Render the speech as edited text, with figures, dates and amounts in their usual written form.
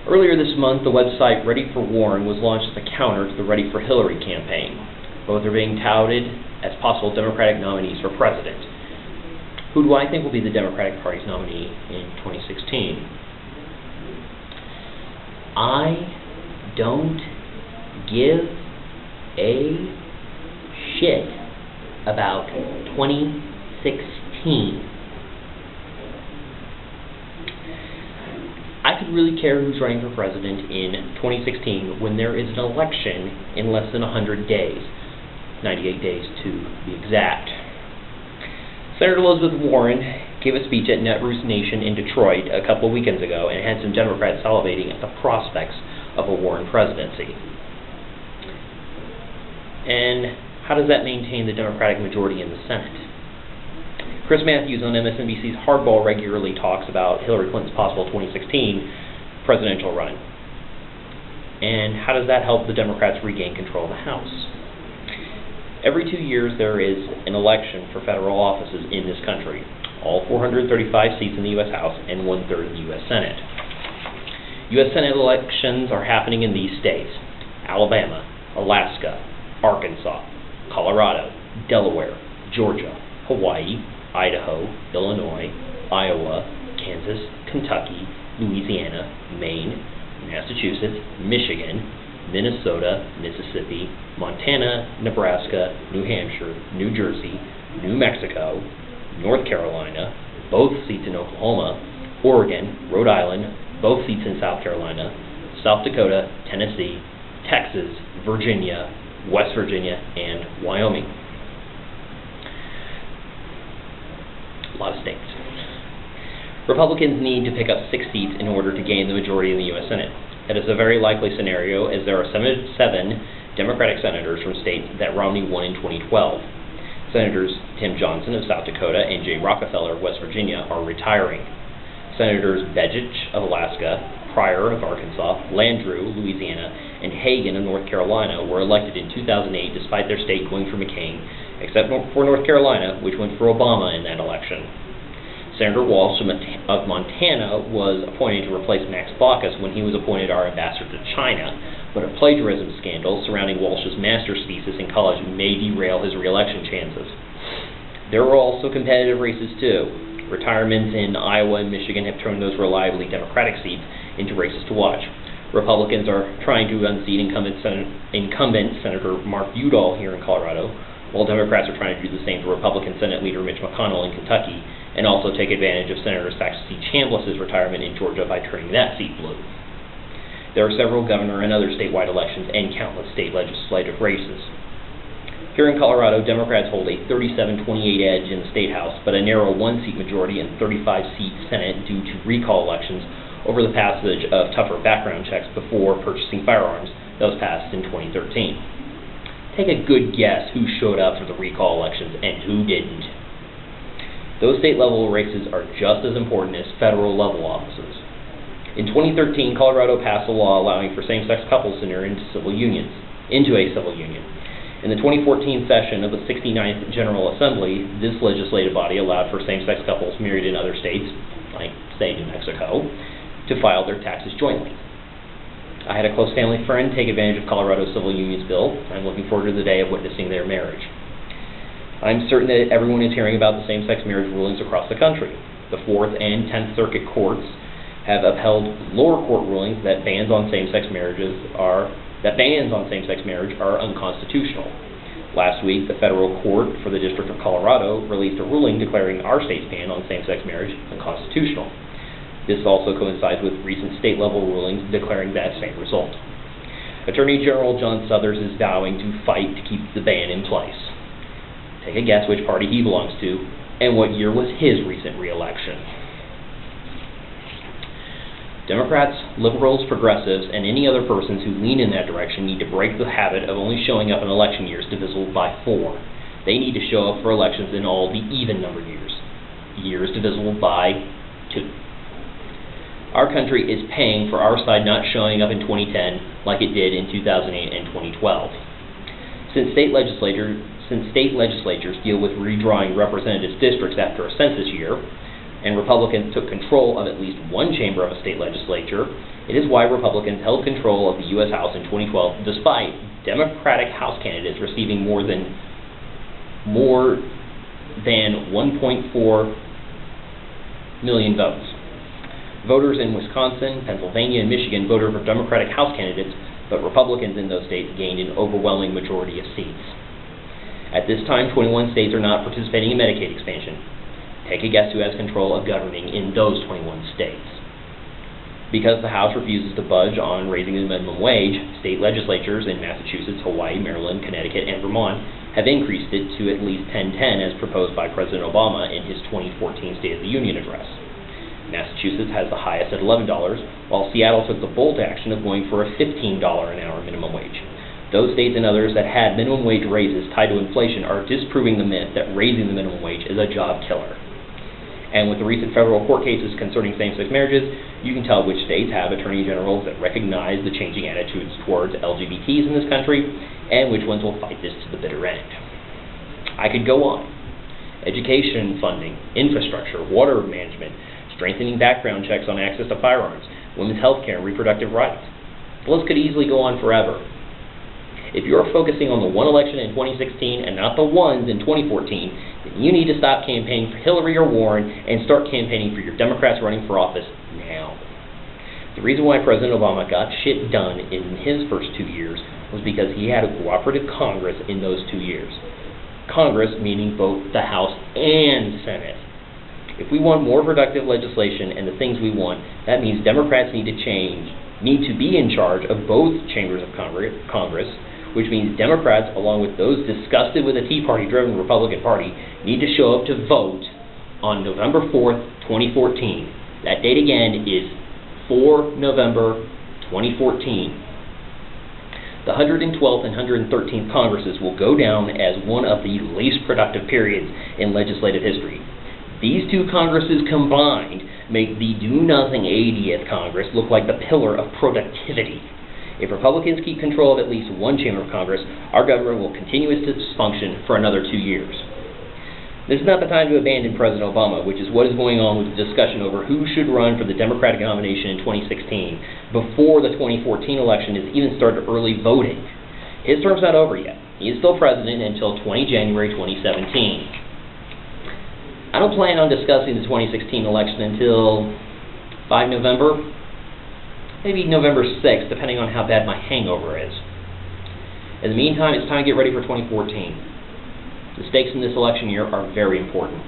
Earlier this month, the website Ready for Warren was launched as a counter to the Ready for Hillary campaign. Both are being touted as possible Democratic nominees for president. Who do I think will be the Democratic Party's nominee in 2016? I don't give a shit about 2016. I could really care who's running for president in 2016 when there is an election in less than 100 days. 98 days to be exact. Senator Elizabeth Warren gave a speech at Netroots Nation in Detroit a couple of weekends ago and had some Democrats salivating at the prospects of a Warren presidency. And how does that maintain the Democratic majority in the Senate? Chris Matthews on MSNBC's Hardball regularly talks about Hillary Clinton's possible 2016 presidential run. And how does that help the Democrats regain control of the House? Every 2 years there is an election for federal offices in this country. All 435 seats in the U.S. House and 1/3 in the U.S. Senate. U.S. Senate elections are happening in these states: Alabama, Alaska, Arkansas, Colorado, Delaware, Georgia, Hawaii, Idaho, Illinois, Iowa, Kansas, Kentucky, Louisiana, Maine, Massachusetts, Michigan, Minnesota, Mississippi, Montana, Nebraska, New Hampshire, New Jersey, New Mexico, North Carolina, both seats in Oklahoma, Oregon, Rhode Island, both seats in South Carolina, South Dakota, Tennessee, Texas, Virginia, West Virginia, and Wyoming. A lot of states. Republicans need to pick up 6 seats in order to gain the majority in the U.S. Senate. That is a very likely scenario, as there are 7 Democratic senators from states that Romney won in 2012. Senators Tim Johnson of South Dakota and Jay Rockefeller of West Virginia are retiring. Senators Begich of Alaska, Pryor of Arkansas, Landrieu, Louisiana, and Hagan of North Carolina were elected in 2008 despite their state going for McCain, except for North Carolina, which went for Obama in that election. Senator Walsh of Montana was appointed to replace Max Baucus when he was appointed our ambassador to China, but a plagiarism scandal surrounding Walsh's master's thesis in college may derail his re-election chances. There were also competitive races too. Retirements in Iowa and Michigan have turned those reliably Democratic seats into races to watch. Republicans are trying to unseat incumbent Senator Mark Udall here in Colorado, while Democrats are trying to do the same to Republican Senate Leader Mitch McConnell in Kentucky, and also take advantage of Senator Saxby Chambliss's retirement in Georgia by turning that seat blue. There are several governor and other statewide elections and countless state legislative races. Here in Colorado, Democrats hold a 37-28 edge in the State House, but a narrow 1-seat majority and 35-seat Senate due to recall elections over the passage of tougher background checks before purchasing firearms that was passed in 2013. Take a good guess who showed up for the recall elections and who didn't. Those state-level races are just as important as federal-level offices. In 2013, Colorado passed a law allowing for same-sex couples to enter into a civil union. In the 2014 session of the 69th General Assembly, this legislative body allowed for same-sex couples married in other states, like, say, New Mexico, to file their taxes jointly. I had a close family friend take advantage of Colorado's civil unions bill. I'm looking forward to the day of witnessing their marriage. I'm certain that everyone is hearing about the same-sex marriage rulings across the country. The 4th and 10th Circuit Courts have upheld lower court rulings that bans on same-sex marriage are unconstitutional. Last week, the federal court for the District of Colorado released a ruling declaring our state's ban on same-sex marriage unconstitutional. This also coincides with recent state-level rulings declaring that same result. Attorney General John Suthers is vowing to fight to keep the ban in place. Take a guess which party he belongs to, and what year was his recent re-election. Democrats, liberals, progressives, and any other persons who lean in that direction need to break the habit of only showing up in election years divisible by 4. They need to show up for elections in all the even-numbered years. Years divisible by 2. Our country is paying for our side not showing up in 2010 like it did in 2008 and 2012. Since state legislatures deal with redrawing representative districts after a census year, and Republicans took control of at least one chamber of a state legislature, it is why Republicans held control of the U.S. House in 2012, despite Democratic House candidates receiving more than 1.4 million votes. Voters in Wisconsin, Pennsylvania, and Michigan voted for Democratic House candidates, but Republicans in those states gained an overwhelming majority of seats. At this time, 21 states are not participating in Medicaid expansion. Take a guess who has control of governing in those 21 states. Because the House refuses to budge on raising the minimum wage, state legislatures in Massachusetts, Hawaii, Maryland, Connecticut, and Vermont have increased it to at least $10.10 as proposed by President Obama in his 2014 State of the Union address. Massachusetts has the highest at $11, while Seattle took the bold action of going for a $15 an hour minimum wage. Those states and others that had minimum wage raises tied to inflation are disproving the myth that raising the minimum wage is a job killer. And with the recent federal court cases concerning same-sex marriages, you can tell which states have attorney generals that recognize the changing attitudes towards LGBTs in this country, and which ones will fight this to the bitter end. I could go on. Education funding, infrastructure, water management, strengthening background checks on access to firearms, women's health care, and reproductive rights. The list could easily go on forever. If you're focusing on the one election in 2016 and not the ones in 2014, then you need to stop campaigning for Hillary or Warren and start campaigning for your Democrats running for office now. The reason why President Obama got shit done in his first 2 years was because he had a cooperative Congress in those 2 years. Congress meaning both the House and Senate. If we want more productive legislation and the things we want, that means Democrats need to be in charge of both chambers of Congress, which means Democrats, along with those disgusted with the Tea Party-driven Republican Party, need to show up to vote on November 4th, 2014. That date again is 4 November 2014. The 112th and 113th Congresses will go down as one of the least productive periods in legislative history. These two Congresses combined make the do-nothing 80th Congress look like the pillar of productivity. If Republicans keep control of at least one chamber of Congress, our government will continue its dysfunction for another 2 years. This is not the time to abandon President Obama, which is what is going on with the discussion over who should run for the Democratic nomination in 2016, before the 2014 election has even started early voting. His term's not over yet. He is still president until January 2017. I don't plan on discussing the 2016 election until 5 November, maybe November 6th, depending on how bad my hangover is. In the meantime, it's time to get ready for 2014. The stakes in this election year are very important.